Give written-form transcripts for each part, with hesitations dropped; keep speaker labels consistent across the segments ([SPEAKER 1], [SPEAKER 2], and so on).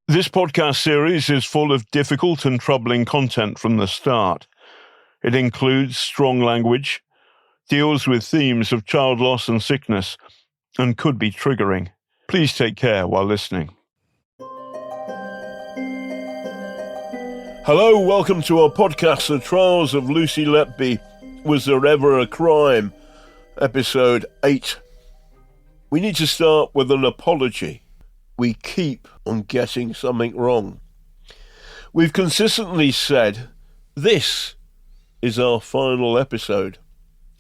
[SPEAKER 1] This podcast series is full of difficult and troubling content from the start. It includes strong language, deals with themes of child loss and sickness, and could be triggering. Please take care while listening. Hello, welcome to our podcast, The Trials of Lucy Letby. Was There Ever a Crime? Episode 8. We need to start with an apology. We keep on getting something wrong. We've consistently said, this is our final episode,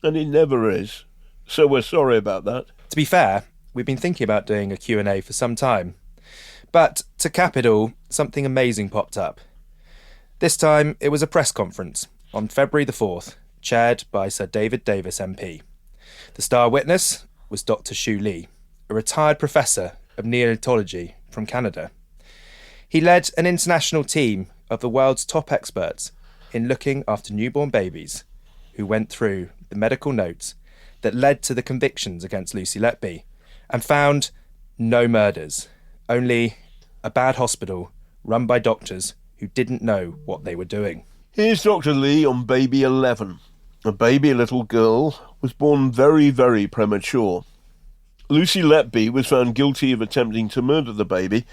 [SPEAKER 1] and it never is, so we're sorry about that.
[SPEAKER 2] To be fair, we've been thinking about doing a Q&A for some time, but to cap it all, something amazing popped up. This time, it was a press conference on February the 4th, chaired by Sir David Davis MP. The star witness was Dr. Xu Li, a retired professor of neonatology from Canada. He led an international team of the world's top experts in looking after newborn babies who went through the medical notes that led to the convictions against Lucy Letby and found no murders, only a bad hospital run by doctors who didn't know what they were doing.
[SPEAKER 1] Here's Dr. Li on baby 11. A little girl, was born very, very premature. Lucy Letby was found guilty of attempting to murder the baby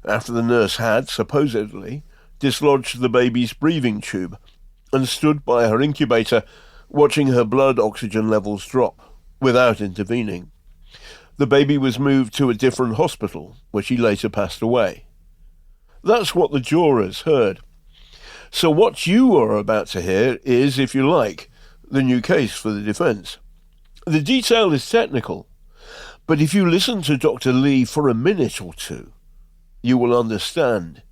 [SPEAKER 1] after the nurse had, supposedly, dislodged the baby's breathing tube and stood by her incubator watching her blood oxygen levels drop without intervening. The baby was moved to a different hospital where she later passed away. That's what the jurors heard. So what you are about to hear is, if you like, the new case for the defence. The detail is technical, but if you listen to Dr. Li for a minute or two, you will understand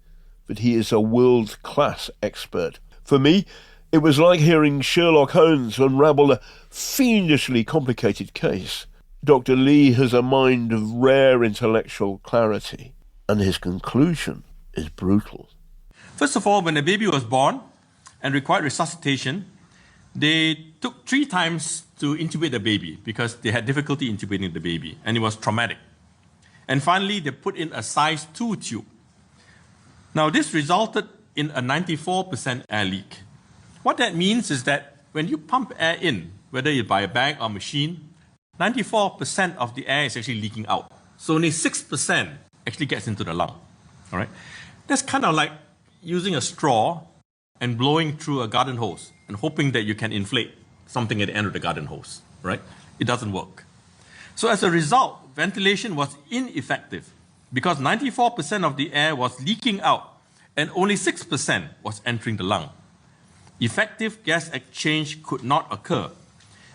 [SPEAKER 1] that he is a world-class expert. For me, it was like hearing Sherlock Holmes unravel a fiendishly complicated case. Dr. Li has a mind of rare intellectual clarity, and his conclusion is brutal.
[SPEAKER 3] First of all, when the baby was born and required resuscitation, they took 3 times to intubate the baby because they had difficulty intubating the baby, and it was traumatic. And finally, they put in a size 2 tube. Now, this resulted in a 94% air leak. What that means is that when you pump air in, whether it's by a bag or machine, 94% of the air is actually leaking out. So only 6% actually gets into the lung. All right? That's kind of like using a straw and blowing through a garden hose and hoping that you can inflate something at the end of the garden hose, right? It doesn't work. So as a result, ventilation was ineffective because 94% of the air was leaking out and only 6% was entering the lung. Effective gas exchange could not occur,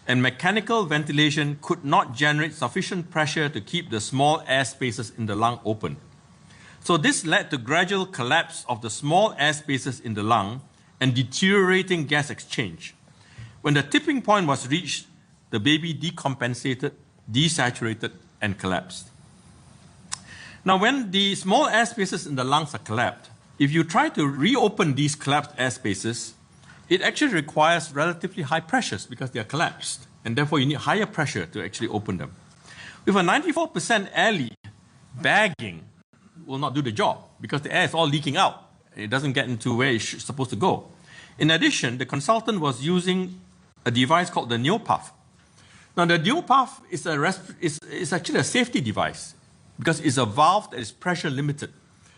[SPEAKER 3] and mechanical ventilation could not generate sufficient pressure to keep the small air spaces in the lung open. So this led to gradual collapse of the small air spaces in the lung and deteriorating gas exchange. When the tipping point was reached, the baby decompensated, desaturated, and collapsed. Now, when the small air spaces in the lungs are collapsed, if you try to reopen these collapsed air spaces, it actually requires relatively high pressures because they are collapsed, and therefore you need higher pressure to actually open them. With a 94% air leak, bagging will not do the job because the air is all leaking out. It doesn't get into where it's supposed to go. In addition, the consultant was using a device called the NeoPuff. Now, the NeoPuff is actually a safety device because it's a valve that is pressure limited.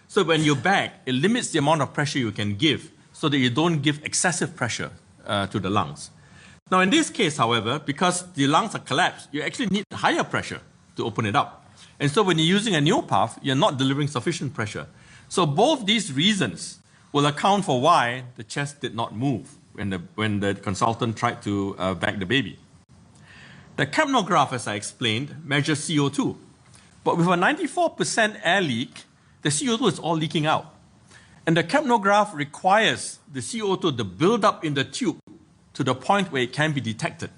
[SPEAKER 3] So when you bag, it limits the amount of pressure you can give so that you don't give excessive pressure to the lungs. Now, in this case, however, because the lungs are collapsed, you actually need higher pressure to open it up. And so when you're using a NeoPuff, you're not delivering sufficient pressure. So both these reasons will account for why the chest did not move when the consultant tried to bag the baby. The capnograph, as I explained, measures CO2. But with a 94% air leak, the CO2 is all leaking out. And the capnograph requires the CO2 to build up in the tube to the point where it can be detected.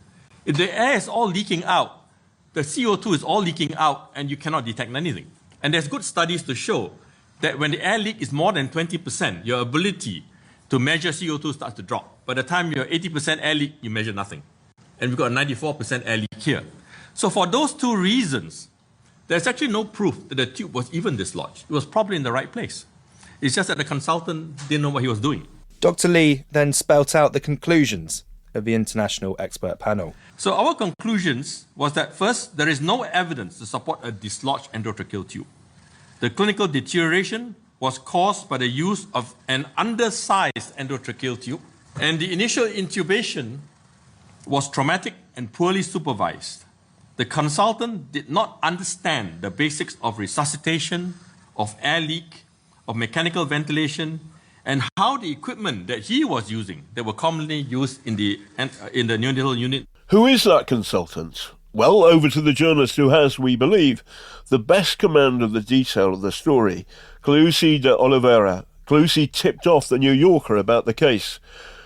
[SPEAKER 3] If the air is all leaking out, the CO2 is all leaking out and you cannot detect anything. And there's good studies to show that when the air leak is more than 20%, your ability to measure CO2 starts to drop. By the time you're 80% air leak, you measure nothing. And we've got a 94% air leak here. So for those two reasons, there's actually no proof that the tube was even dislodged. It was probably in the right place. It's just that the consultant didn't know what he was doing.
[SPEAKER 2] Dr. Lee then spelt out the conclusions of the international expert panel.
[SPEAKER 3] So our conclusions was that first, there is no evidence to support a dislodged endotracheal tube. The clinical deterioration was caused by the use of an undersized endotracheal tube, and the initial intubation was traumatic and poorly supervised. The consultant did not understand the basics of resuscitation, of air leak, of mechanical ventilation, and how the equipment that he was using, that were commonly used in the neonatal unit.
[SPEAKER 1] Who is that consultant? Well, over to the journalist who has, we believe, the best command of the detail of the story, Cleuci De Oliveira. Cleuci tipped off the New Yorker about the case.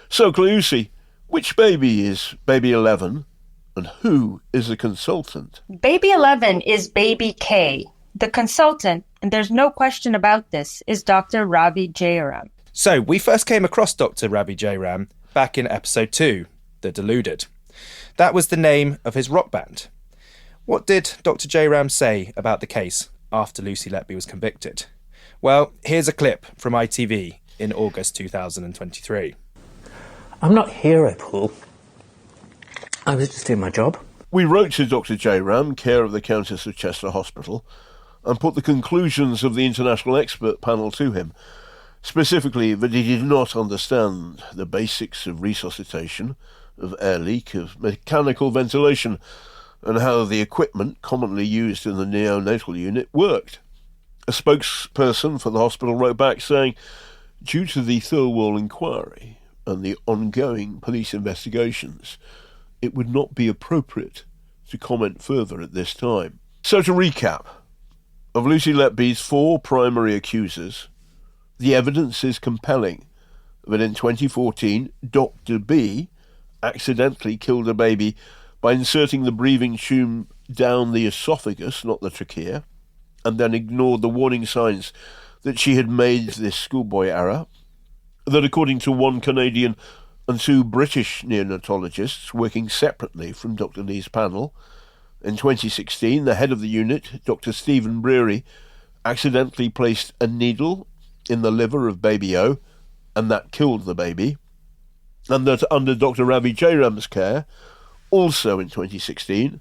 [SPEAKER 1] So, Cleuci, which baby is baby 11, and who is the consultant?
[SPEAKER 4] Baby 11 is baby K. The consultant, and there's no question about this, is Dr. Ravi Jairam.
[SPEAKER 2] So, we first came across Dr. Ravi Jairam back in episode 2, The Deluded. That was the name of his rock band. What did Dr. Jairam say about the case after Lucy Letby was convicted? Well, here's a clip from ITV in August 2023.
[SPEAKER 5] I'm not hero, Paul. I was just doing my job.
[SPEAKER 1] We wrote to Dr. Jairam, care of the Countess of Chester Hospital, and put the conclusions of the international expert panel to him. Specifically, that he did not understand the basics of resuscitation, of air leak, of mechanical ventilation, and how the equipment commonly used in the neonatal unit worked. A spokesperson for the hospital wrote back saying, due to the Thirlwall inquiry and the ongoing police investigations, it would not be appropriate to comment further at this time. So to recap, of Lucy Letby's 4 primary accusers, the evidence is compelling that in 2014, Dr. B accidentally killed a baby by inserting the breathing tube down the esophagus, not the trachea, and then ignored the warning signs that she had made this schoolboy error, that according to 1 Canadian and 2 British neonatologists working separately from Dr. Lee's panel, in 2016, the head of the unit, Dr. Stephen Breary, accidentally placed a needle in the liver of baby O, and that killed the baby, and that under Dr. Ravi Jairam's care, also in 2016,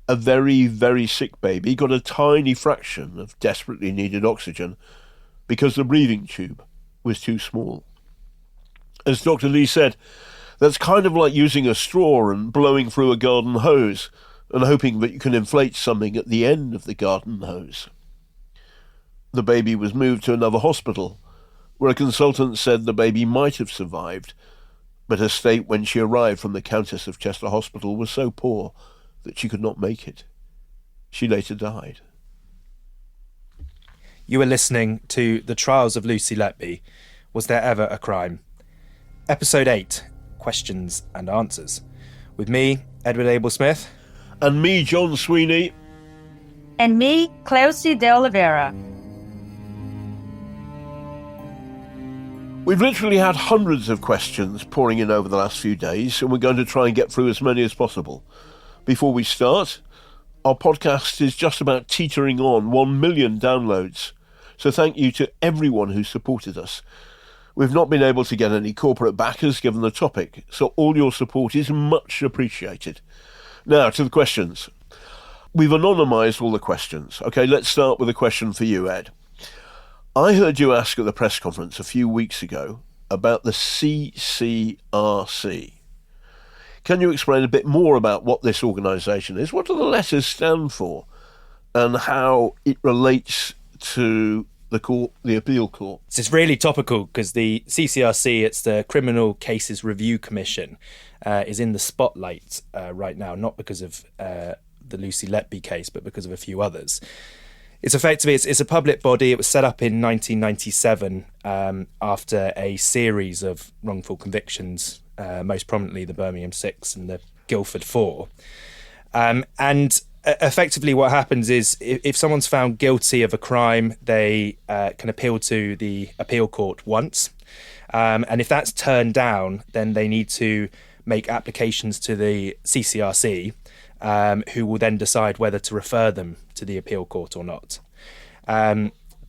[SPEAKER 1] a very, very sick baby got a tiny fraction of desperately needed oxygen because the breathing tube was too small. As Dr. Lee said, that's kind of like using a straw and blowing through a garden hose and hoping that you can inflate something at the end of the garden hose. The baby was moved to another hospital, where a consultant said the baby might have survived, but her state when she arrived from the Countess of Chester Hospital was so poor that she could not make it. She later died.
[SPEAKER 2] You were listening to The Trials of Lucy Letby. Was There Ever a Crime? Episode 8, Questions and Answers. With me, Edward Abel Smith.
[SPEAKER 1] And me, John Sweeney.
[SPEAKER 4] And me, Cleuci De Oliveira.
[SPEAKER 1] We've literally had hundreds of questions pouring in over the last few days, and we're going to try and get through as many as possible. Before we start, our podcast is just about teetering on 1 million downloads, so thank you to everyone who supported us. We've not been able to get any corporate backers given the topic, so all your support is much appreciated. Now, to the questions. We've anonymised all the questions. Okay, let's start with a question for you, Ed. I heard you ask at the press conference a few weeks ago about the CCRC. Can you explain a bit more about what this organisation is? What do the letters stand for? And how it relates to the court, the appeal court?
[SPEAKER 2] It's really topical because the CCRC, it's the Criminal Cases Review Commission, is in the spotlight right now, not because of the Lucy Letby case, but because of a few others. It's effectively, it's a public body. It was set up in 1997 after a series of wrongful convictions, most prominently the Birmingham 6 and the Guildford 4. And effectively what happens is if someone's found guilty of a crime, they can appeal to the appeal court once. And if that's turned down, then they need to make applications to the CCRC, who will then decide whether to refer them to the appeal court or not.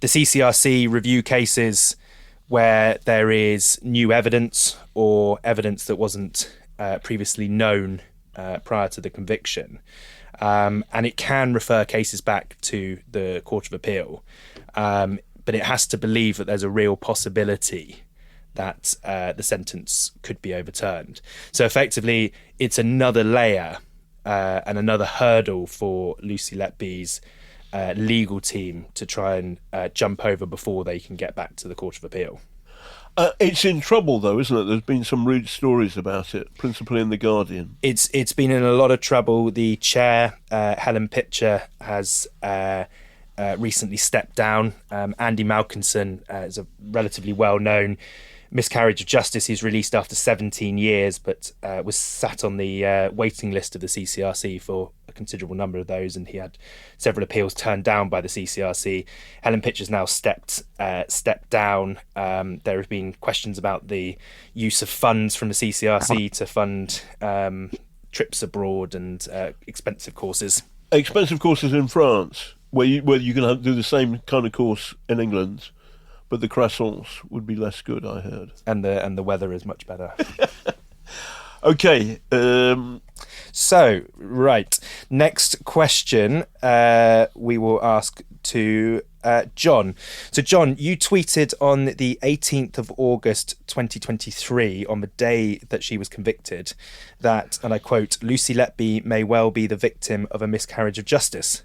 [SPEAKER 2] The CCRC review cases where there is new evidence or evidence that wasn't previously known prior to the conviction. And it can refer cases back to the Court of Appeal. But it has to believe that there's a real possibility that the sentence could be overturned. So effectively, it's another layer and another hurdle for Lucy Letby's legal team to try and jump over before they can get back to the Court of Appeal.
[SPEAKER 1] It's in trouble, though, isn't it? There's been some rude stories about it, principally in The Guardian.
[SPEAKER 2] It's been in a lot of trouble. The chair, Helen Pitcher, has recently stepped down. Andy Malkinson is a relatively well-known miscarriage of justice. He's released after 17 years, but was sat on the waiting list of the CCRC for a considerable number of those, and he had several appeals turned down by the CCRC. Helen Pitcher's now stepped down. There have been questions about the use of funds from the CCRC to fund trips abroad and expensive courses.
[SPEAKER 1] Expensive courses in France, where you can do the same kind of course in England, but the croissants would be less good, I heard.
[SPEAKER 2] And the weather is much better.
[SPEAKER 1] Okay.
[SPEAKER 2] So, right. Next question we will ask to John. So, John, you tweeted on the 18th of August 2023, on the day that she was convicted, that, and I quote, "Lucy Letby may well be the victim of a miscarriage of justice."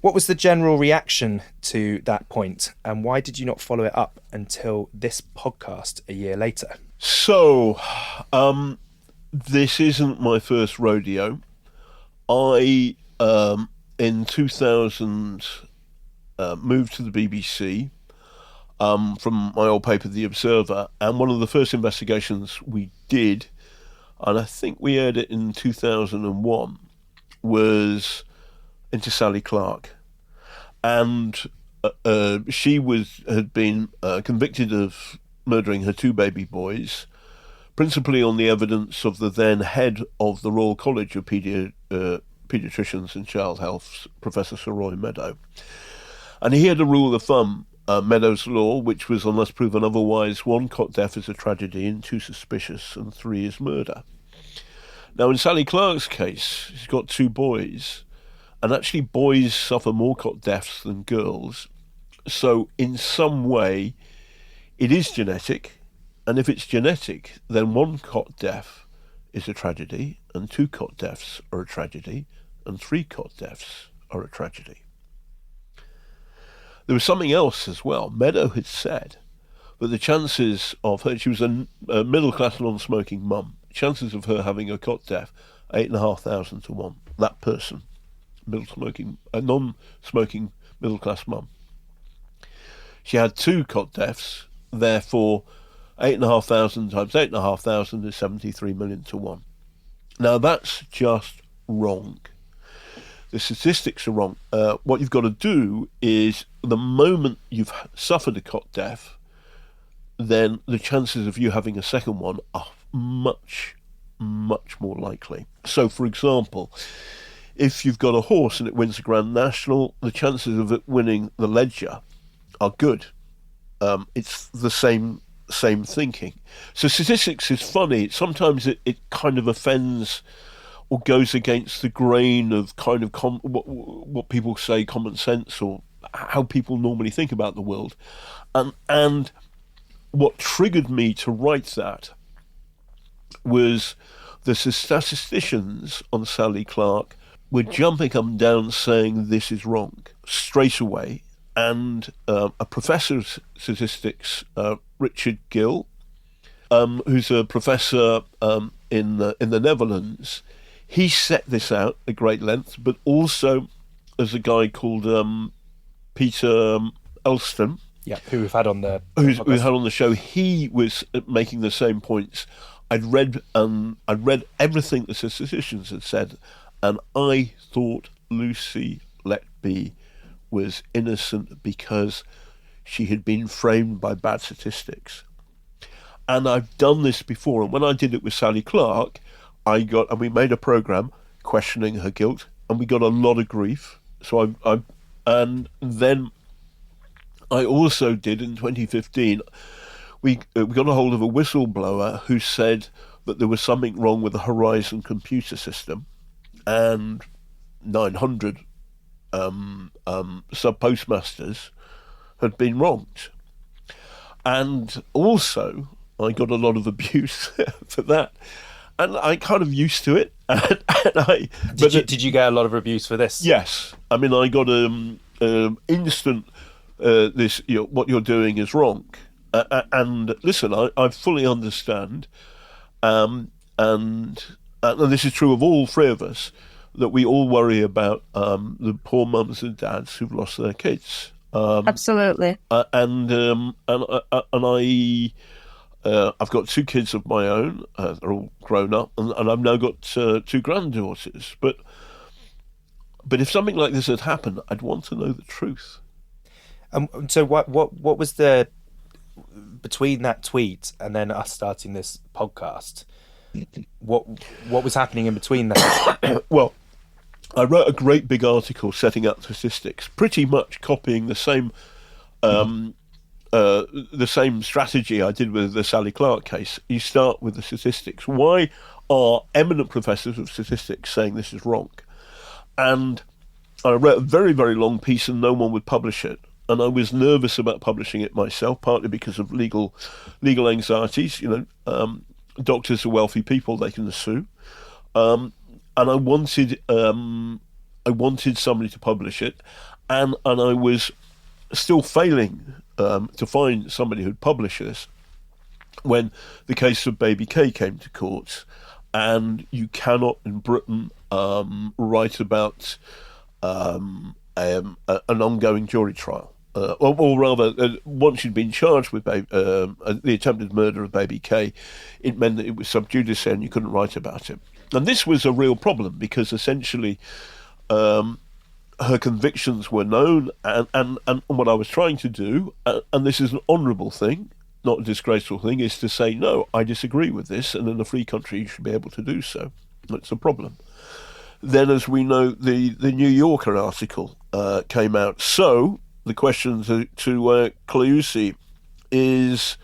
[SPEAKER 2] What was the general reaction to that point, and why did you not follow it up until this podcast a year later?
[SPEAKER 1] So, this isn't my first rodeo. I, in 2000, moved to the BBC from my old paper, The Observer, and one of the first investigations we did, and I think we aired it in 2001, was into Sally Clark. And she had been convicted of murdering her two baby boys, principally on the evidence of the then head of the Royal College of Paediatricians and Child Health, Professor Sir Roy Meadow. And he had a rule of thumb, Meadows' law, which was, unless proven otherwise, 1 cot death is a tragedy, and 2 suspicious, and 3 is murder. Now, in Sally Clark's case, she's got 2 boys, and actually boys suffer more cot deaths than girls. So in some way, it is genetic, and if it's genetic, then 1 cot death is a tragedy, and 2 cot deaths are a tragedy, and 3 cot deaths are a tragedy. There was something else as well. Meadow had said that the chances of her, she was a middle-class non-smoking mum, chances of her having a cot death, 8,500 to 1. That person, a non-smoking middle-class mum. She had 2 cot deaths, therefore 8,500 times 8,500 is 73 million to 1. Now that's just wrong. The statistics are wrong. What you've got to do is, the moment you've suffered a cot death, then the chances of you having a second one are much, much more likely. So, for example, if you've got a horse and it wins the Grand National, the chances of it winning the Leger are good. It's the same thinking. So statistics is funny. Sometimes it kind of offends or goes against the grain of kind of what people say common sense, or how people normally think about the world. And what triggered me to write that was the statisticians on Sally Clark were jumping up and down saying this is wrong straight away. And a professor of statistics, Richard Gill, who's a professor in the Netherlands, he set this out at great length, but also as a guy called Peter Elston,
[SPEAKER 2] who we've had on the
[SPEAKER 1] show, he was making the same points. I'd read everything the statisticians had said, and I thought Lucy Letby was innocent because she had been framed by bad statistics. And I've done this before, and when I did it with Sally Clark, we made a programme questioning her guilt, and we got a lot of grief. So and then I also did in 2015. We got a hold of a whistleblower who said that there was something wrong with the Horizon computer system, and 900 sub-postmasters had been wronged. And also, I got a lot of abuse for that. And I kind of used to it.
[SPEAKER 2] Did you get a lot of abuse for this?
[SPEAKER 1] Yes. I mean, I got instant, this, what you're doing is wrong. And listen, I fully understand. And this is true of all three of us, that we all worry about the poor mums and dads who've lost their kids.
[SPEAKER 4] Absolutely.
[SPEAKER 1] And I've got two kids of my own. They're all grown up, and I've now got two granddaughters. But if something like this had happened, I'd want to know the truth.
[SPEAKER 2] So what was the, between that tweet and then us starting this podcast? What was happening in between that?
[SPEAKER 1] Well, I wrote a great big article setting up statistics, pretty much copying the same strategy I did with the Sally Clark case. You start with the statistics. Why are eminent professors of statistics saying this is wrong? And I wrote a very, very long piece and no one would publish it. And I was nervous about publishing it myself, partly because of legal anxieties. Doctors are wealthy people; they can sue. And I wanted somebody to publish it, and I was still failing to find somebody who'd publish this when the case of baby K came to court. And you cannot in Britain write about an ongoing jury trial. Or rather, once you'd been charged with the attempted murder of baby K, it meant that it was sub judice and you couldn't write about it. And this was a real problem because essentially her convictions were known, and what I was trying to do, and this is an honourable thing, not a disgraceful thing, is to say, no, I disagree with this, and in a free country you should be able to do so. That's a problem. Then, as we know, the New Yorker article came out. So the question to Cleuci is,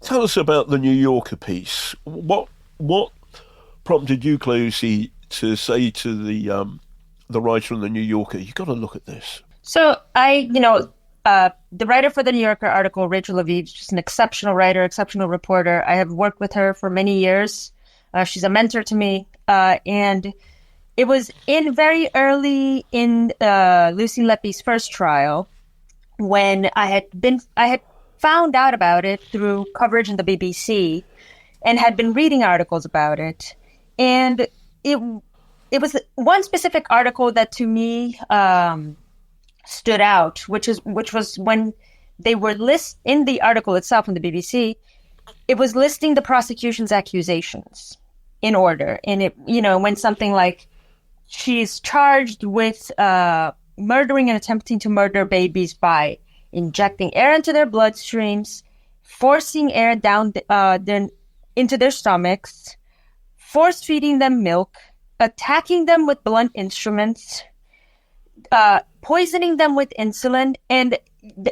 [SPEAKER 1] tell us about the New Yorker piece. What prompted you, Cleuci, to say to the writer in the New Yorker, you've got to look at this?
[SPEAKER 4] So the writer for the New Yorker article, Rachel Levy, she's an exceptional writer, exceptional reporter. I have worked with her for many years. She's a mentor to me, and it was very early in Lucy Letby's first trial when I had found out about it through coverage in the BBC and had been reading articles about it. And it was one specific article that to me stood out, which was when they were in the article itself in the BBC, it was listing the prosecution's accusations in order. And it, when something like, she's charged with murdering and attempting to murder babies by injecting air into their bloodstreams, forcing air down into their stomachs, force feeding them milk, attacking them with blunt instruments, poisoning them with insulin, and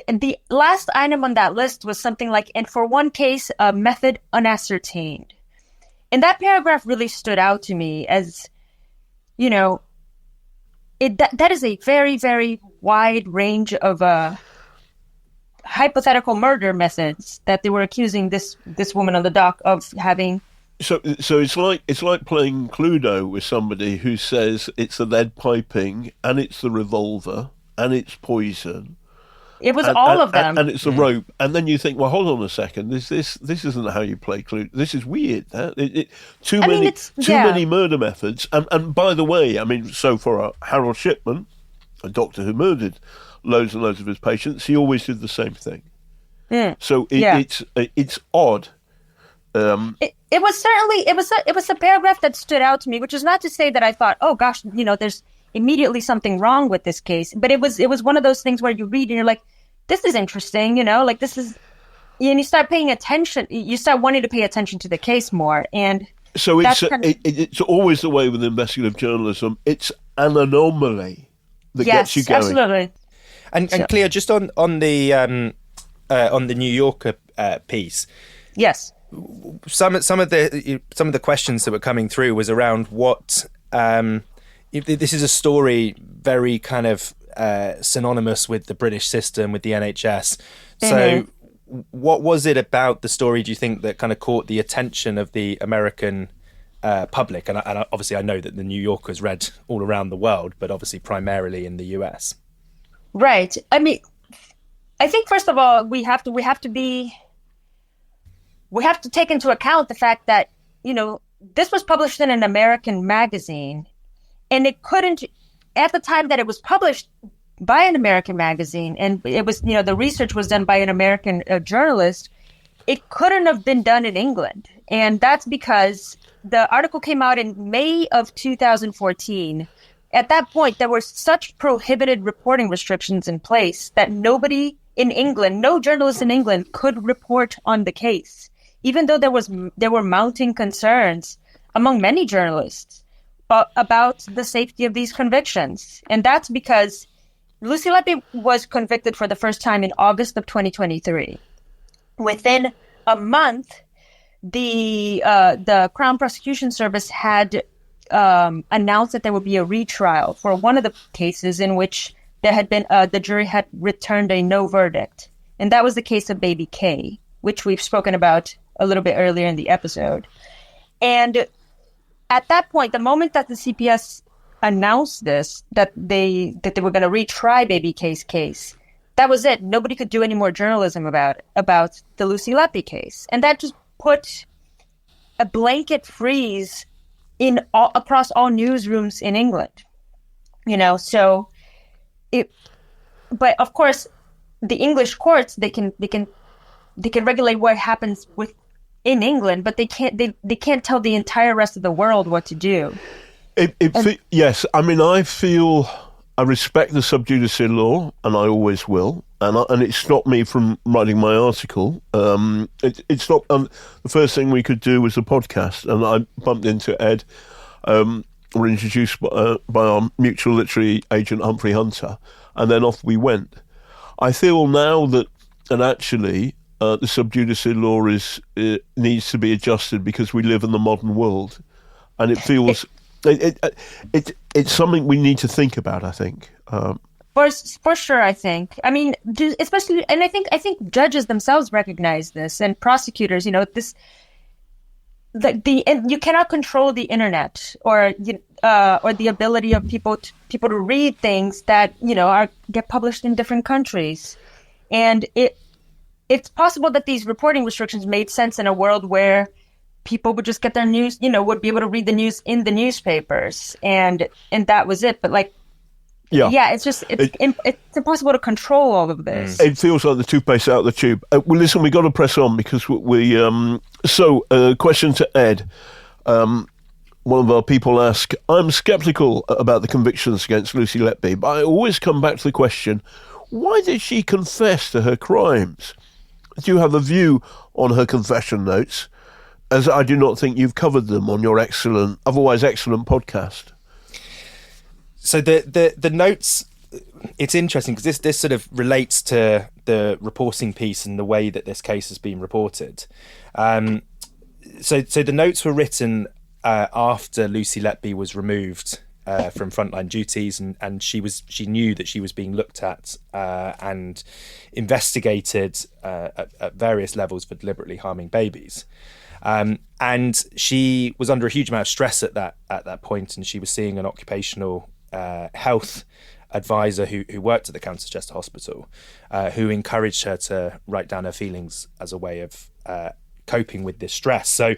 [SPEAKER 4] the last item on that list was something like, and for one case, a method unascertained. And that paragraph really stood out to me as, that is a very, very wide range of hypothetical murder methods that they were accusing this woman on the dock of having.
[SPEAKER 1] So it's like playing Cluedo with somebody who says it's the lead piping and it's the revolver and it's poison.
[SPEAKER 4] It was all of them,
[SPEAKER 1] and it's the rope. And then you think, well, hold on a second. This isn't how you play Cluedo. This is weird. Too many murder methods. And by the way, I mean, so for Harold Shipman, a doctor who murdered loads and loads of his patients, he always did the same thing. So it's odd.
[SPEAKER 4] It was a paragraph that stood out to me, which is not to say that I thought, oh gosh, there's immediately something wrong with this case. But it was one of those things where you read and you're like, this is interesting, this is, and you start paying attention. You start wanting to pay attention to the case more. And
[SPEAKER 1] so it's always the way with investigative journalism. It's an anomaly that gets you going.
[SPEAKER 4] Absolutely.
[SPEAKER 2] And Cleo, just on the New Yorker piece.
[SPEAKER 4] Yes.
[SPEAKER 2] Some of the questions that were coming through was around what this is a story very kind of synonymous with the British system, with the NHS. So what was it about the story, do you think, that kind of caught the attention of the American public? And obviously I know that the New Yorker's read all around the world, but obviously primarily in the US.
[SPEAKER 4] Right. I mean, I think first of all, we have to take into account the fact that, this was published in an American magazine, and it couldn't, at the time that it was published by an American magazine, and it was, the research was done by an American journalist, it couldn't have been done in England. And that's because the article came out in May of 2014. At that point, there were such prohibited reporting restrictions in place that nobody in England, no journalist in England could report on the case, even though there were mounting concerns among many journalists about the safety of these convictions. And that's because Lucy Letby was convicted for the first time in August of 2023. Within a month, the Crown Prosecution Service had announced that there would be a retrial for one of the cases in which there had been the jury had returned a no verdict, and that was the case of baby K, which we've spoken about a little bit earlier in the episode. And at that point, the moment that the CPS announced this, that they were going to retry baby K's case, that was it. Nobody could do any more journalism about the Lucy Letby case, and that just put a blanket freeze across all newsrooms in England. So but of course, the English courts, they can regulate what happens in England, but they can't tell the entire rest of the world what to do.
[SPEAKER 1] Yes, I mean, I respect the sub judice law, and I always will, and it stopped me from writing my article. It stopped. The first thing we could do was a podcast, and I bumped into Ed. Were introduced by our mutual literary agent Humphrey Hunter, and then off we went. I feel now that, and actually, the sub judice law needs to be adjusted because we live in the modern world, and it feels it's something we need to think about. I think
[SPEAKER 4] for sure. I think. I mean, especially, and I think judges themselves recognize this, and prosecutors. This. You cannot control the internet or the ability of people to read things that get published in different countries, and it's possible that these reporting restrictions made sense in a world where people would just get their news, would be able to read the news in the newspapers, and that was it. But it's impossible to control all of this.
[SPEAKER 1] It feels like the toothpaste out of the tube. Well, listen, we got to press on because question to Ed. One of our people asked, I'm sceptical about the convictions against Lucy Letby, but I always come back to the question, why did she confess to her crimes? Do you have a view on her confession notes, as I do not think you've covered them on your otherwise excellent podcast?
[SPEAKER 2] So the notes, it's interesting because this sort of relates to the reporting piece and the way that this case has been reported. So the notes were written after Lucy Letby was removed from frontline duties, and she knew that she was being looked at and investigated at various levels for deliberately harming babies. And she was under a huge amount of stress at that point, and she was seeing an occupational health advisor who worked at the Counterchester Hospital, who encouraged her to write down her feelings as a way of coping with this stress. So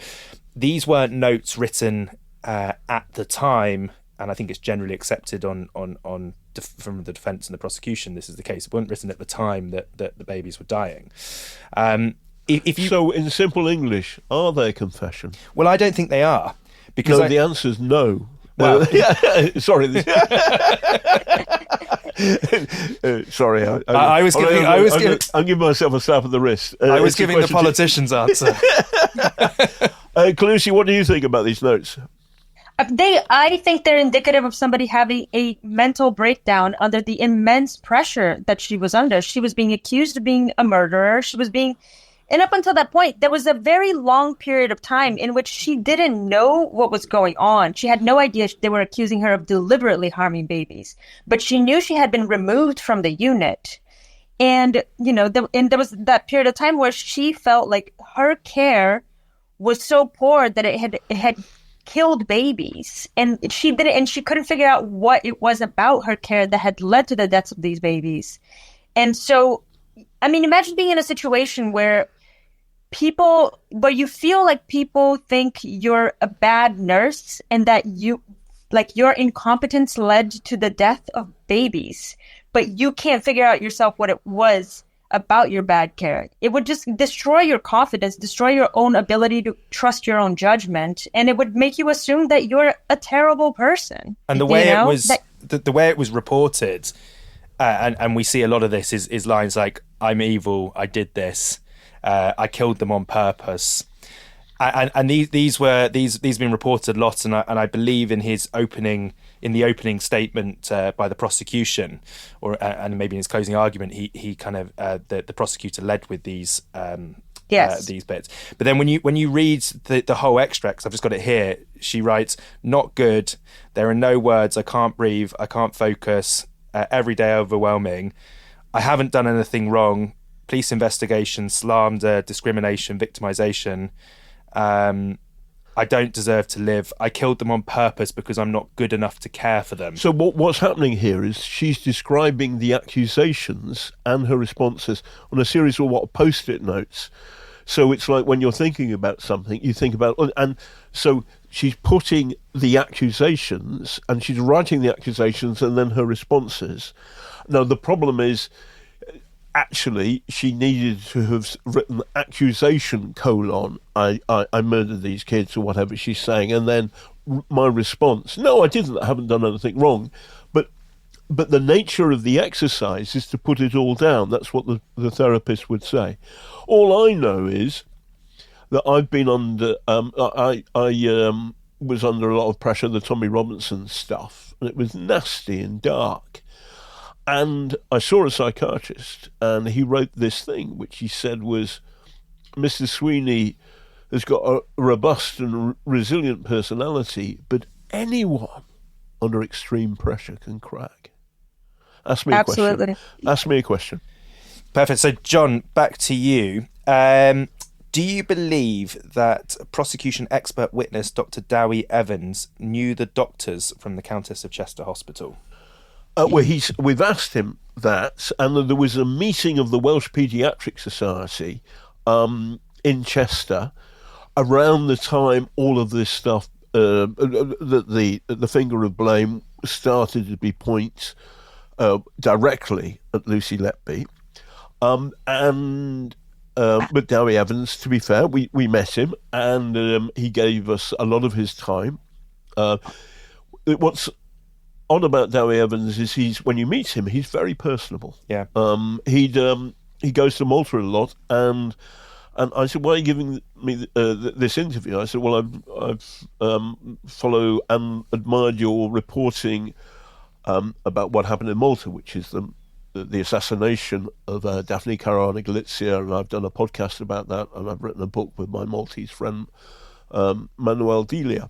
[SPEAKER 2] these weren't notes written at the time, and I think it's generally accepted from the defence and the prosecution. This is the case. It weren't written at the time that the babies were dying.
[SPEAKER 1] So in simple English, are they a confession?
[SPEAKER 2] Well, I don't think they are, because
[SPEAKER 1] the answer is no.
[SPEAKER 2] Well,
[SPEAKER 1] sorry. Sorry, I'm giving myself a slap at the wrist.
[SPEAKER 2] I was giving the politician's answer.
[SPEAKER 1] Cleuci, what do you think about these notes?
[SPEAKER 4] I think they're indicative of somebody having a mental breakdown under the immense pressure that she was under. She was being accused of being a murderer. And up until that point, there was a very long period of time in which she didn't know what was going on. She had no idea they were accusing her of deliberately harming babies, but she knew she had been removed from the unit. And, and there was that period of time where she felt like her care was so poor that it had killed babies. And she couldn't figure out what it was about her care that had led to the deaths of these babies. And so, I mean, imagine being in a situation where you feel like people think you're a bad nurse and that your incompetence led to the death of babies, but you can't figure out yourself what it was about your bad care. It would just destroy your confidence, destroy your own ability to trust your own judgment, and it would make you assume that you're a terrible person.
[SPEAKER 2] And the way the way it was reported, and we see a lot of this is lines like, "I'm evil, I did this, I killed them on purpose," and these been reported a lot, and I believe in the opening statement by the prosecution, and maybe in his closing argument, he kind of the prosecutor led with these these bits. But then when you read the whole extracts, I've just got it here. She writes, "Not good. There are no words. I can't breathe. I can't focus. Every day overwhelming. I haven't done anything wrong. Police investigation, slander, discrimination, victimization. I don't deserve to live. I killed them on purpose because I'm not good enough to care for them."
[SPEAKER 1] So what's happening here is she's describing the accusations and her responses on a series of post-it notes. So it's like when you're thinking about something, you think about, and so she's putting the accusations and she's writing the accusations and then her responses. Now, the problem is, actually, she needed to have written accusation : I murdered these kids, or whatever she's saying, and then my response: no, I didn't. I haven't done anything wrong. But the nature of the exercise is to put it all down. That's what the therapist would say. All I know is that I've been under. I was under a lot of pressure, the Tommy Robinson stuff, and it was nasty and dark. And I saw a psychiatrist, and he wrote this thing, which he said was, "Mr. Sweeney has got a robust and resilient personality, but anyone under extreme pressure can crack." Ask me a question. Ask me a question.
[SPEAKER 2] Perfect. So, John, back to you. Do you believe that prosecution expert witness Dr. Dowie Evans knew the doctors from the Countess of Chester Hospital?
[SPEAKER 1] We've asked him that, and there was a meeting of the Welsh Paediatric Society in Chester around the time all of this stuff, the finger of blame started to be pointed directly at Lucy Letby. But Dowie Evans, to be fair, we met him, and he gave us a lot of his time. What's odd about Dowie Evans is when you meet him, he's very personable.
[SPEAKER 2] Yeah.
[SPEAKER 1] He goes to Malta a lot, and I said, "Why are you giving me this interview?" I said, "Well, I've follow and admired your reporting about what happened in Malta, which is the assassination of Daphne Caruana Galizia, and I've done a podcast about that, and I've written a book with my Maltese friend Manuel Delia."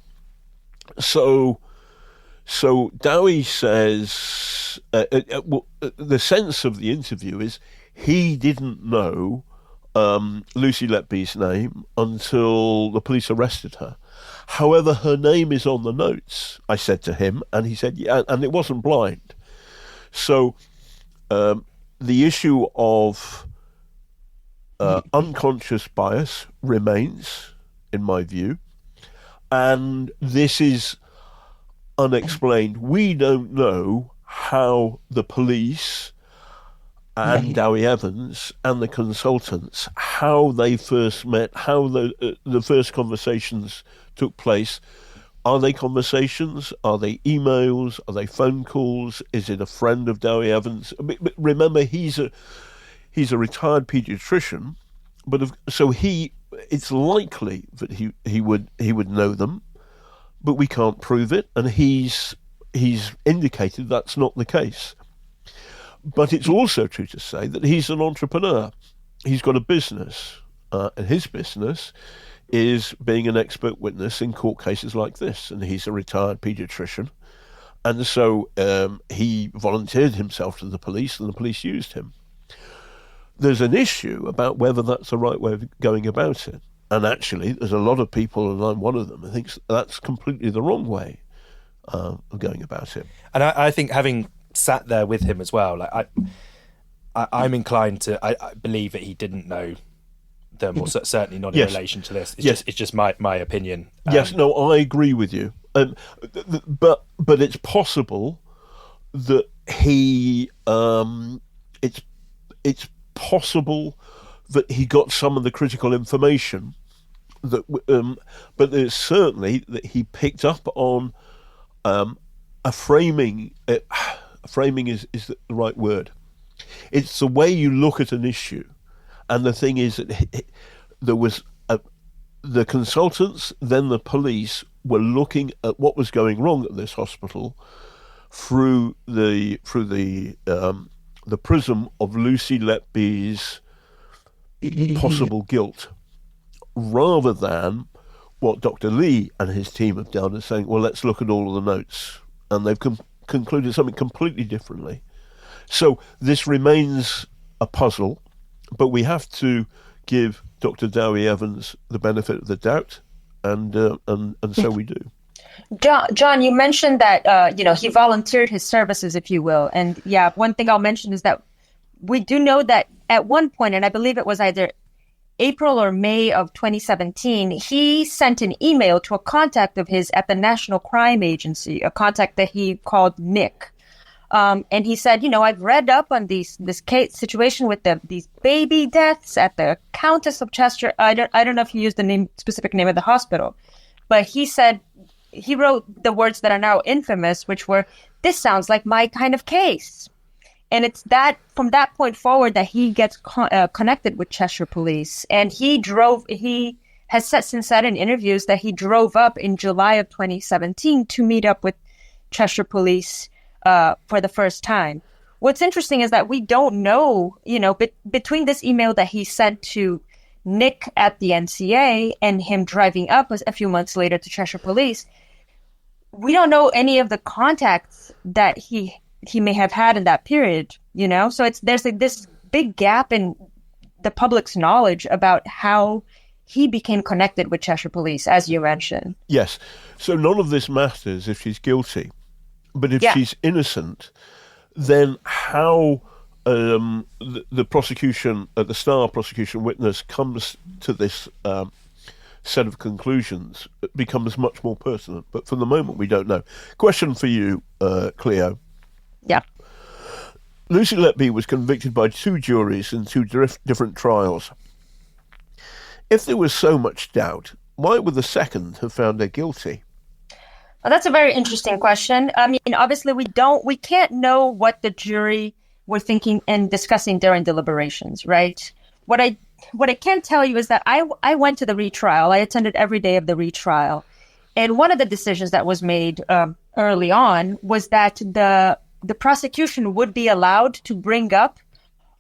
[SPEAKER 1] So Dowie says the sense of the interview is he didn't know Lucy Letby's name until the police arrested her. However, her name is on the notes, I said to him, and he said, yeah, and it wasn't blind. So the issue of unconscious bias remains, in my view, and this is unexplained. We don't know how the police and Dowie Evans and the consultants, how they first met, how the first conversations took place. Are they conversations? Are they emails? Are they phone calls? Is it a friend of Dowie Evans? But remember, he's a retired paediatrician, but so it's likely that he would know them. but we can't prove it, and he's indicated that's not the case. But it's also true to say that he's an entrepreneur. He's got a business, and his business is being an expert witness in court cases like this, and he's a retired paediatrician. And so he volunteered himself to the police, and the police used him. There's an issue about whether that's the right way of going about it. And actually, there's a lot of people, and I'm one of them, who thinks that's completely the wrong way of going about it.
[SPEAKER 2] And I think, having sat there with him as well, like I'm inclined to I believe that he didn't know them, or certainly not in
[SPEAKER 1] Yes.
[SPEAKER 2] relation to this. It's just my opinion.
[SPEAKER 1] Yes, no, I agree with you. But it's possible that he it's possible that he got some of the critical information that, but there's certainly that he picked up on a framing. Framing is the right word. It's the way you look at an issue, and the thing is that there was the consultants, then the police were looking at what was going wrong at this hospital through the prism of Lucy Letby's possible guilt, rather than what Dr. Lee and his team have done, is saying, well, let's look at all of the notes, and they've concluded something completely differently. So this remains a puzzle, but we have to give Dr. Dowie Evans the benefit of the doubt, and so we do.
[SPEAKER 4] John, you mentioned that he volunteered his services, if you will, and yeah, one thing I'll mention is that we do know that at one point, and I believe it was either April or May of 2017, he sent an email to a contact of his at the National Crime Agency, a contact that he called Nick. And he said, I've read up on this case situation with these baby deaths at the Countess of Chester. I don't know if he used the specific name of the hospital, but he said, he wrote the words that are now infamous, which were, "This sounds like my kind of case." And it's that from that point forward that he gets connected with Cheshire Police. And he has since said in interviews that he drove up in July of 2017 to meet up with Cheshire Police for the first time. What's interesting is that we don't know, between this email that he sent to Nick at the NCA and him driving up a few months later to Cheshire Police, we don't know any of the contacts that he may have had in that period, So there's this big gap in the public's knowledge about how he became connected with Cheshire Police, as you mentioned.
[SPEAKER 1] Yes. So none of this matters if she's guilty. But if she's innocent, then how the prosecution, the star prosecution witness comes to this set of conclusions becomes much more pertinent. But for the moment, we don't know. Question for you, Cleo.
[SPEAKER 4] Yeah.
[SPEAKER 1] Lucy Letby was convicted by two juries in two different trials. If there was so much doubt, why would the second have found her guilty?
[SPEAKER 4] Well, that's a very interesting question. I mean, obviously, we can't know what the jury were thinking and discussing during deliberations, right? What I can tell you is that I went to the retrial. I attended every day of the retrial. And one of the decisions that was made early on was that the prosecution would be allowed to bring up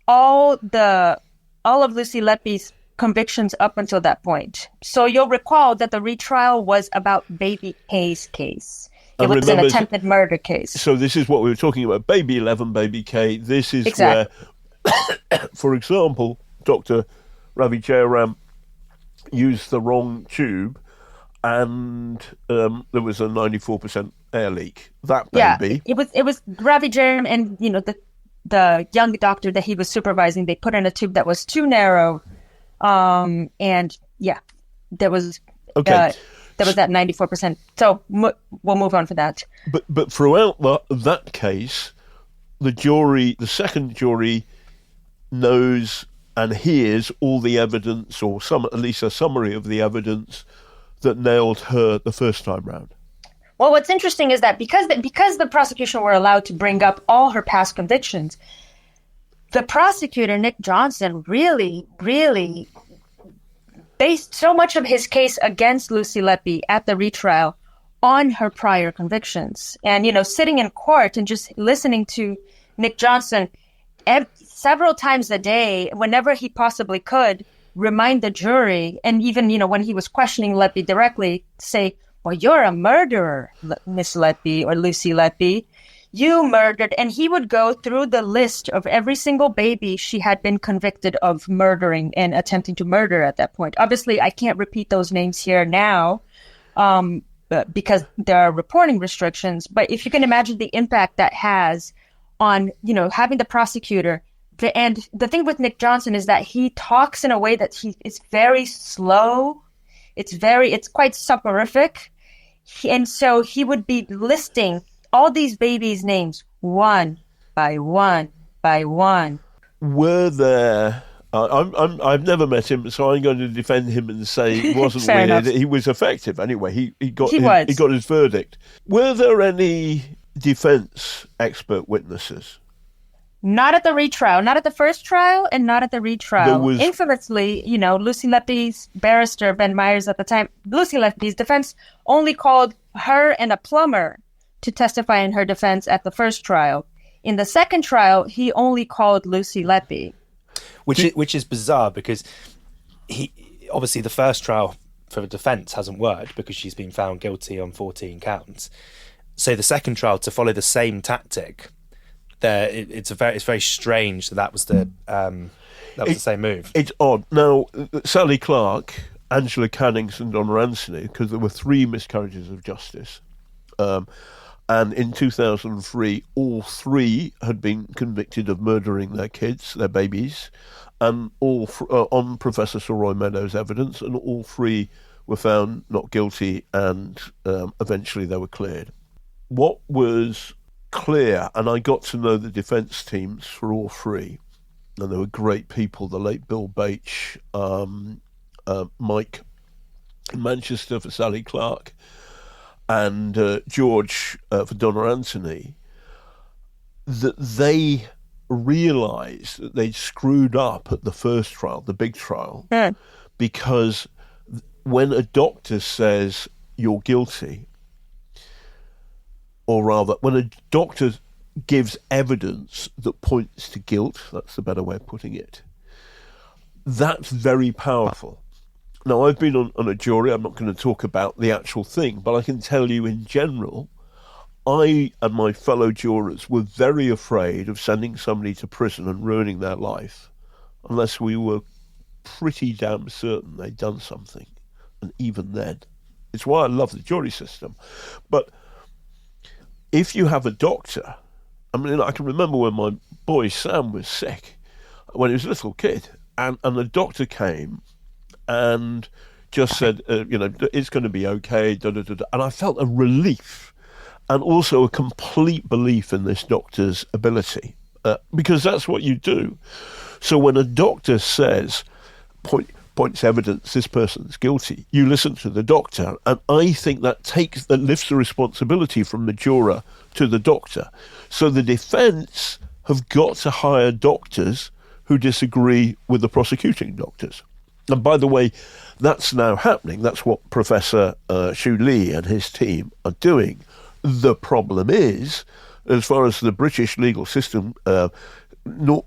[SPEAKER 4] all of Lucy Letby's convictions up until that point. So you'll recall that the retrial was about Baby K's case. It was an attempted murder case.
[SPEAKER 1] So this is what we were talking about, Baby 11, Baby K. This is where, for example, Dr. Ravi Jayaram used the wrong tube and there was a 94% air leak. That baby.
[SPEAKER 4] Yeah, it was Ravi Jayaram and, the young doctor that he was supervising, they put in a tube that was too narrow. And yeah, there was that 94%. So we'll move on for that.
[SPEAKER 1] But throughout that case, the second jury knows and hears all the evidence, or at least a summary of the evidence that nailed her the first time round.
[SPEAKER 4] Well, what's interesting is that because the prosecution were allowed to bring up all her past convictions, the prosecutor, Nick Johnson, really, really based so much of his case against Lucy Letby at the retrial on her prior convictions. And, sitting in court and just listening to Nick Johnson several times a day, whenever he possibly could, remind the jury, and even, when he was questioning Letby directly, say, well, you're a murderer, Miss Letby or Lucy Letby. You murdered. And he would go through the list of every single baby she had been convicted of murdering and attempting to murder at that point. Obviously, I can't repeat those names here now because there are reporting restrictions. But if you can imagine the impact that has on, having the prosecutor. And the thing with Nick Johnson is that he talks in a way that is very slow. It's quite soporific. And so he would be listing all these babies' names one by one by one.
[SPEAKER 1] Were there? I've never met him, so I'm going to defend him and say it wasn't weird.
[SPEAKER 4] Enough.
[SPEAKER 1] He was effective anyway. He got his verdict. Were there any defence expert witnesses?
[SPEAKER 4] Not at the retrial, not at the first trial, and not at the retrial. Infamously, Lucy Letby's barrister, Ben Myers at the time, Lucy Letby's defense only called her and a plumber to testify in her defense at the first trial. In the second trial, he only called Lucy Letby.
[SPEAKER 2] Which is bizarre because obviously the first trial for the defence hasn't worked because she's been found guilty on 14 counts. So the second trial, to follow the same tactic, it's very strange that was the same move.
[SPEAKER 1] It's odd. Now, Sally Clark, Angela Cannings and Donna Anthony, because there were 3 miscarriages of justice, and in 2003, all 3 had been convicted of murdering their kids, their babies, and all on Professor Sir Roy Meadows' evidence, and all 3 were found not guilty, and eventually they were cleared. What was clear, and I got to know the defence teams for all 3, and they were great people. The late Bill Bache, Mike in Manchester for Sally Clark, and George for Donna Anthony, that they realised that they'd screwed up at the first trial, the big trial, because when a doctor says you're guilty, or rather, when a doctor gives evidence that points to guilt, that's the better way of putting it, that's very powerful. Now, I've been on a jury. I'm not going to talk about the actual thing, but I can tell you in general, I and my fellow jurors were very afraid of sending somebody to prison and ruining their life unless we were pretty damn certain they'd done something. And even then, it's why I love the jury system. But if you have a doctor, I mean, I can remember when my boy Sam was sick, when he was a little kid, and the doctor came and just said, it's going to be okay, and I felt a relief and also a complete belief in this doctor's ability, because that's what you do. So when a doctor says, points evidence, this person's guilty, you listen to the doctor, and I think that lifts the responsibility from the juror to the doctor. So the defence have got to hire doctors who disagree with the prosecuting doctors. And by the way, that's now happening. That's what Professor Shu Lee and his team are doing. The problem is, as far as the British legal system,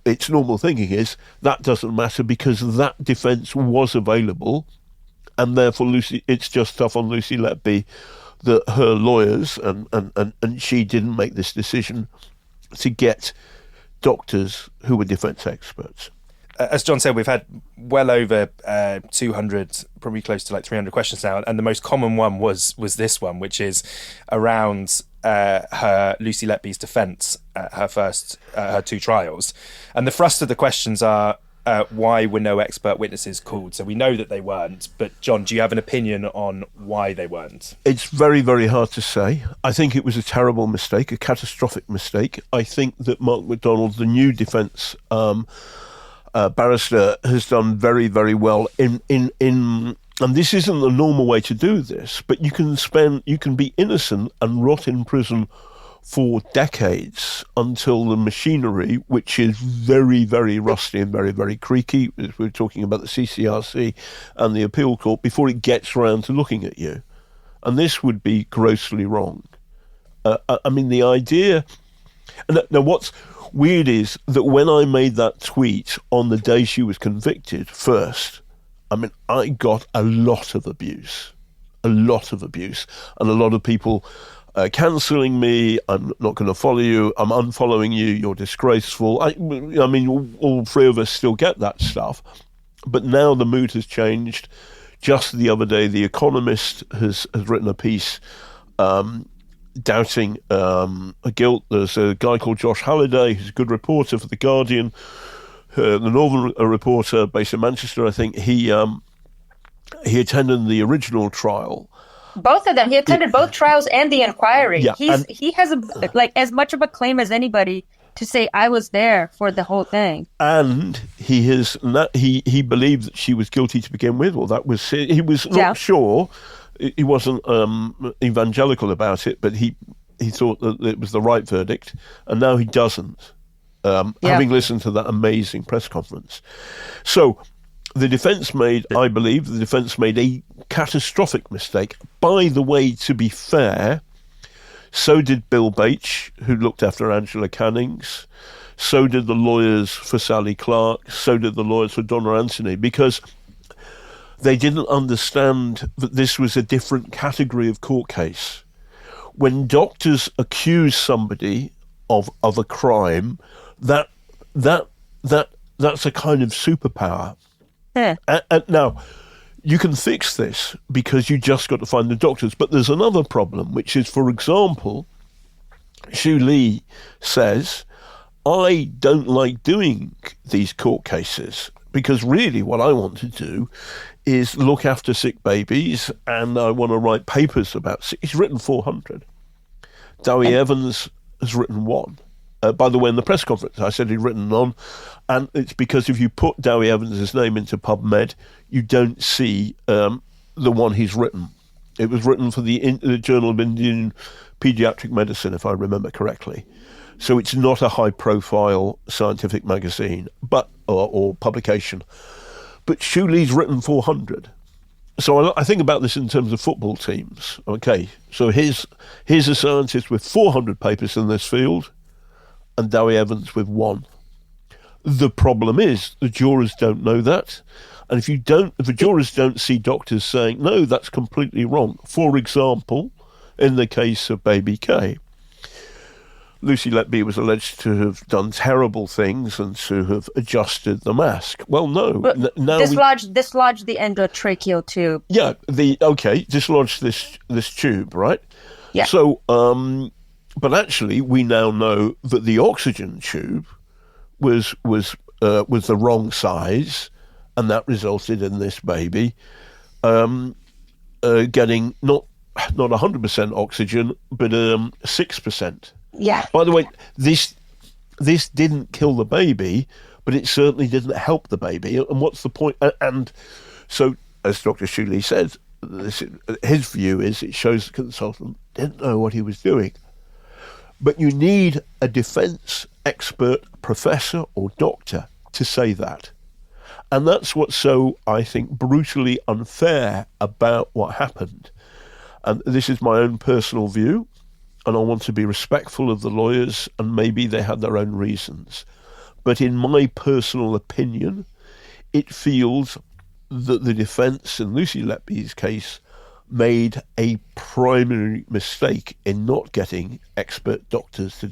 [SPEAKER 1] its normal thinking is, that doesn't matter because that defence was available, and therefore it's just tough on Lucy Letby that her lawyers and she didn't make this decision to get doctors who were defence experts.
[SPEAKER 2] As John said, we've had well over 200, probably close to like 300 questions now, and the most common one was this one, which is around her Lucy Letby's defence at her 2 trials. And the thrust of the questions are why were no expert witnesses called? So we know that they weren't, but John, do you have an opinion on why they weren't?
[SPEAKER 1] It's very, very hard to say. I think it was a terrible mistake, a catastrophic mistake. I think that Mark MacDonald, the new defence barrister, has done very, very well in and this isn't the normal way to do this, but you can be innocent and rot in prison for decades until the machinery, which is very, very rusty and very, very creaky, as we're talking about the CCRC and the appeal court, before it gets around to looking at you. And this would be grossly wrong. I mean, the idea... Now, what's weird is that when I made that tweet on the day she was convicted first, I mean, I got a lot of abuse. And a lot of people cancelling me. I'm not going to follow you. I'm unfollowing you. You're disgraceful. I mean, all three of us still get that stuff. But now the mood has changed. Just the other day, The Economist has written a piece doubting guilt. There's a guy called Josh Halliday, who's a good reporter for The Guardian, the Northern reporter based in Manchester, I think. He attended the original trial.
[SPEAKER 4] Both of them. He attended both trials and the inquiry.
[SPEAKER 1] Yeah,
[SPEAKER 4] he has as much of a claim as anybody to say I was there for the whole thing.
[SPEAKER 1] And he believed that she was guilty to begin with. Well, that was he was not sure. He wasn't evangelical about it, but he thought that it was the right verdict, and now he doesn't. Having listened to that amazing press conference, so. I believe the defence made a catastrophic mistake. By the way, to be fair, so did Bill Bache, who looked after Angela Cannings. So did the lawyers for Sally Clark. So did the lawyers for Donna Anthony, because they didn't understand that this was a different category of court case. When doctors accuse somebody of a crime, that's a kind of superpower. And now, you can fix this because you just got to find the doctors. But there's another problem, which is, for example, Xu Li says, I don't like doing these court cases because really what I want to do is look after sick babies, and I want to write papers about He's written 400. Dowie Evans has written 1. By the way, in the press conference, I said he'd written none, and it's because if you put Dowie Evans' name into PubMed, you don't see the one he's written. It was written for the Journal of Indian Pediatric Medicine, if I remember correctly. So it's not a high-profile scientific magazine or publication. But Xu Li's written 400. So I think about this in terms of football teams. Okay, so here's a scientist with 400 papers in this field, and Dowie Evans with 1. The problem is the jurors don't know that. And if the jurors don't see doctors saying, no, that's completely wrong. For example, in the case of baby K, Lucy Letby was alleged to have done terrible things and to have adjusted the mask. Well, no.
[SPEAKER 4] Dislodged the endotracheal tube.
[SPEAKER 1] Yeah, dislodged this tube, right?
[SPEAKER 4] Yeah.
[SPEAKER 1] So, but actually, we now know that the oxygen tube was the wrong size, and that resulted in this baby getting not 100% oxygen, but 6%.
[SPEAKER 4] Yeah.
[SPEAKER 1] By the way, this didn't kill the baby, but it certainly didn't help the baby. And what's the point? And so, as Dr. Xu Li said, his view is it shows the consultant didn't know what he was doing. But you need a defence expert, professor or doctor to say that. And that's what's so, I think, brutally unfair about what happened. And this is my own personal view, and I want to be respectful of the lawyers, and maybe they had their own reasons. But in my personal opinion, it feels that the defence in Lucy Letby's case made a primary mistake in not getting expert doctors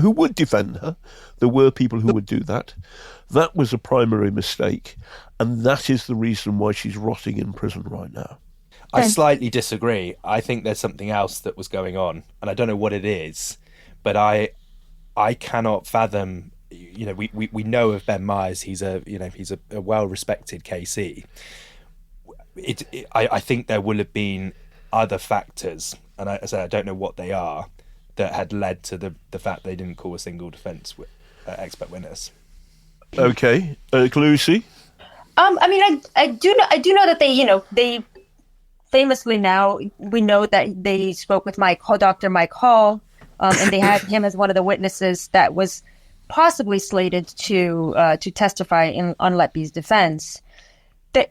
[SPEAKER 1] who would defend her. There were people who would do that. That was a primary mistake, and that is the reason why she's rotting in prison right now.
[SPEAKER 2] I slightly disagree. I think there's something else that was going on, and I don't know what it is, but I cannot fathom. You know, we know of Ben Myers. He's a well-respected KC. I think there will have been other factors, and I don't know what they are, that had led to the fact they didn't call a single defence expert witness.
[SPEAKER 1] Okay, Cleuci?
[SPEAKER 4] I mean, I do know that they famously now we know that they spoke with Dr. Mike Hall, and they had him as one of the witnesses that was possibly slated to testify on Letby's defense.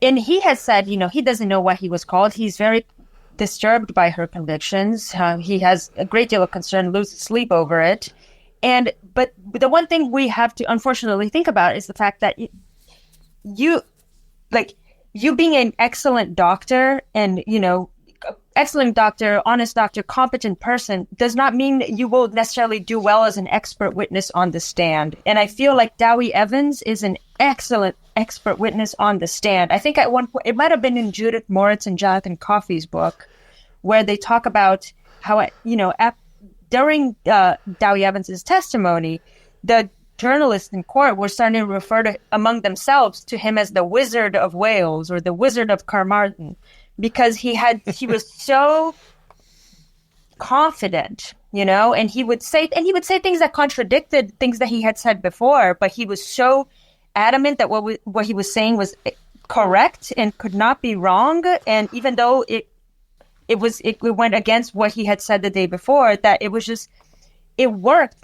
[SPEAKER 4] And he has said, he doesn't know what he was called. He's very disturbed by her convictions. He has a great deal of concern, loses sleep over it. But the one thing we have to unfortunately think about is the fact that you being an excellent doctor and, excellent doctor, honest doctor, competent person does not mean that you will necessarily do well as an expert witness on the stand. And I feel like Dowie Evans is an excellent expert witness on the stand. I think at one point, it might have been in Judith Moritz and Jonathan Coffey's book, where they talk about how, during Dowie Evans's testimony, the journalists in court were starting to refer to among themselves to him as the Wizard of Wales or the Wizard of Carmarthen, because he was so confident, and he would say things that contradicted things that he had said before, but he was so adamant that what he was saying was correct and could not be wrong. And even though it went against what he had said the day before, that it worked.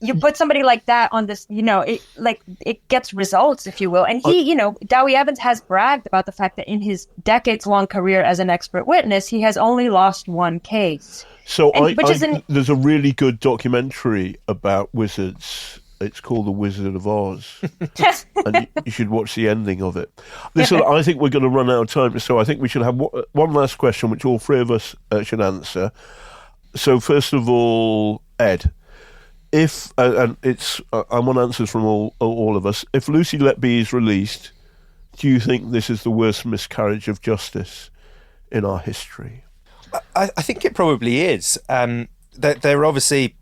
[SPEAKER 4] You put somebody like that on this, it gets results, if you will. And he, Dowie Evans has bragged about the fact that in his decades-long career as an expert witness, he has only lost one case.
[SPEAKER 1] So there's a really good documentary about wizards. It's called The Wizard of Oz. And you should watch the ending of it. Listen, I think we're going to run out of time, so I think we should have one last question, which all three of us should answer. So first of all, Ed, if and I want answers from all of us. If Lucy Letby is released, do you think this is the worst miscarriage of justice in our history?
[SPEAKER 2] I think it probably is. They're obviously,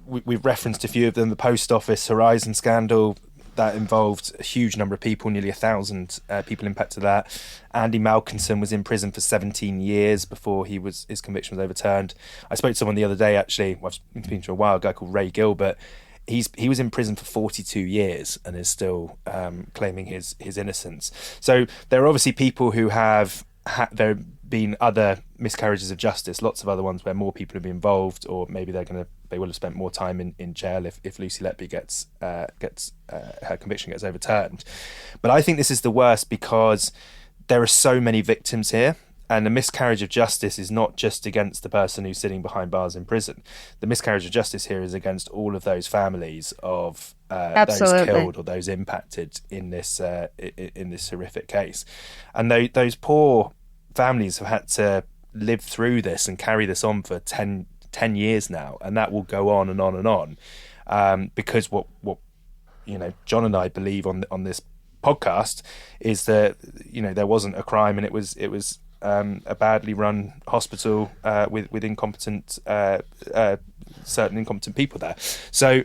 [SPEAKER 2] we've referenced a few of them. The Post Office Horizon scandal that involved a huge number of people, nearly 1,000 people impacted that. Andy Malkinson was in prison for 17 years before his conviction was overturned. I spoke to someone the other day, actually, I've been speaking to a while, a guy called Ray Gilbert. He was in prison for 42 years and is still claiming his innocence. So there are obviously people who there have been other miscarriages of justice, lots of other ones where more people have been involved, or maybe they will have spent more time in jail if Lucy Letby gets her conviction gets overturned. But I think this is the worst because there are so many victims here, and the miscarriage of justice is not just against the person who's sitting behind bars in prison. The miscarriage of justice here is against all of those families of those killed or those impacted in this horrific case, and those poor families have had to live through this and carry this on for 10 years now, and that will go on and on and on, because what John and I believe on this podcast is that there wasn't a crime, and it was a badly run hospital with incompetent certain incompetent people there. So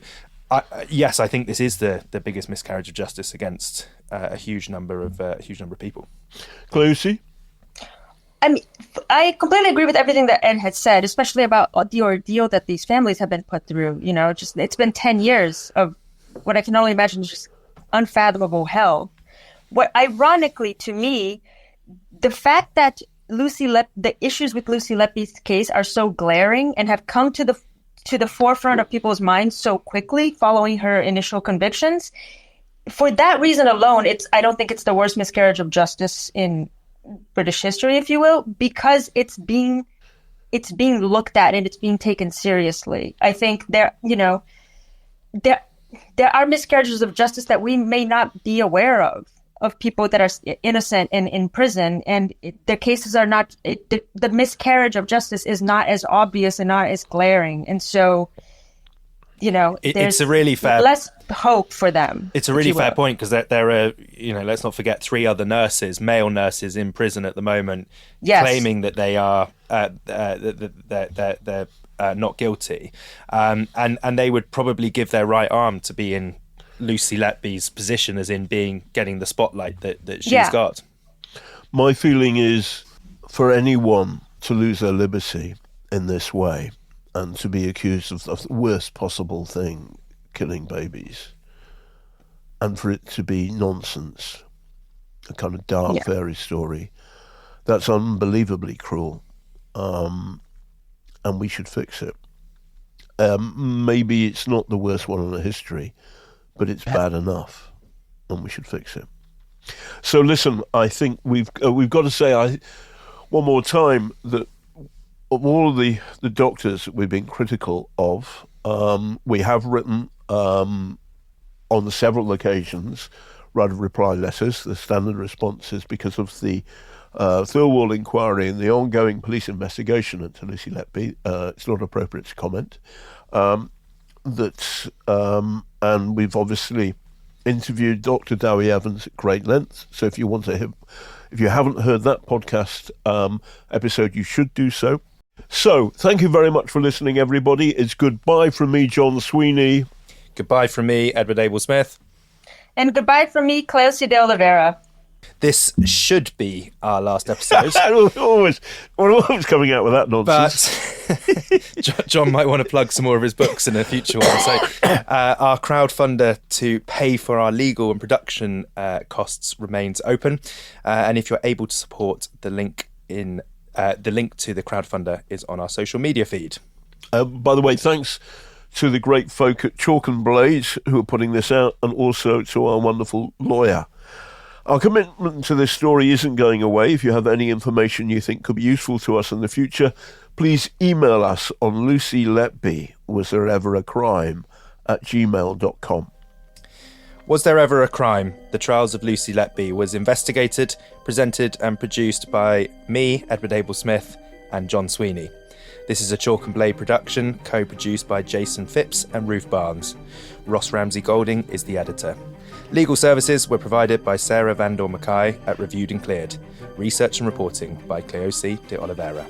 [SPEAKER 2] yes, I think this is the biggest miscarriage of justice against a huge number of people.
[SPEAKER 1] Cleuci?
[SPEAKER 4] I mean, I completely agree with everything that Ed had said, especially about the ordeal that these families have been put through. It's been 10 years of what I can only imagine is just unfathomable hell. What, ironically to me, the fact that the issues with Lucy Letby's case are so glaring and have come to the forefront of people's minds so quickly following her initial convictions, for that reason alone, I don't think it's the worst miscarriage of justice in British history, if you will, because it's being looked at and it's being taken seriously. I think there are miscarriages of justice that we may not be aware of people that are innocent and in prison, and their cases are not. The miscarriage of justice is not as obvious and not as glaring, and so there's
[SPEAKER 2] it's a really fair,
[SPEAKER 4] less hope for them.
[SPEAKER 2] It's a really fair point, because there are, let's not forget 3 other male nurses in prison at the moment, claiming that they are they're not guilty, and they would probably give their right arm to be in Lucy Letby's position, as in getting the spotlight that she's got.
[SPEAKER 1] My feeling is, for anyone to lose their liberty in this way and to be accused of the worst possible thing, killing babies, and for it to be nonsense, a kind of dark fairy story, that's unbelievably cruel, and we should fix it. Maybe it's not the worst one in the history, but it's bad enough, and we should fix it. So listen, I think we've got to say one more time that of all of the doctors that we've been critical of, we have written on several occasions reply letters. The standard response is because of the Thirlwall inquiry and the ongoing police investigation into Lucy Letby. It's not appropriate to comment. And we've obviously interviewed Dr. Dowie Evans at great length. So if you haven't heard that podcast episode, you should do so. So thank you very much for listening, everybody. It's goodbye from me, John Sweeney.
[SPEAKER 2] Goodbye from me, Edward Abel Smith.
[SPEAKER 4] And goodbye from me, Cleuci De Oliveira.
[SPEAKER 2] This should be our last episode.
[SPEAKER 1] We're always coming out with that nonsense.
[SPEAKER 2] But John might want to plug some more of his books in a future one. So our crowdfunder to pay for our legal and production costs remains open. And if you're able to support, the link to the crowdfunder is on our social media feed.
[SPEAKER 1] By the way, thanks to the great folk at Chalk and Blade who are putting this out, and also to our wonderful lawyer. Our commitment to this story isn't going away. If you have any information you think could be useful to us in the future, please email us on Lucy Letby, was there ever a crime, @gmail.com.
[SPEAKER 2] Was There Ever a Crime? The Trials of Lucy Letby was investigated, presented and produced by me, Edward Abel Smith, and John Sweeney. This is a Chalk and Blade production, co-produced by Jason Phipps and Ruth Barnes. Ross Ramsey Golding is the editor. Legal services were provided by Sarah Vandor Mackay at Reviewed and Cleared. Research and reporting by Cleuci De Oliveira.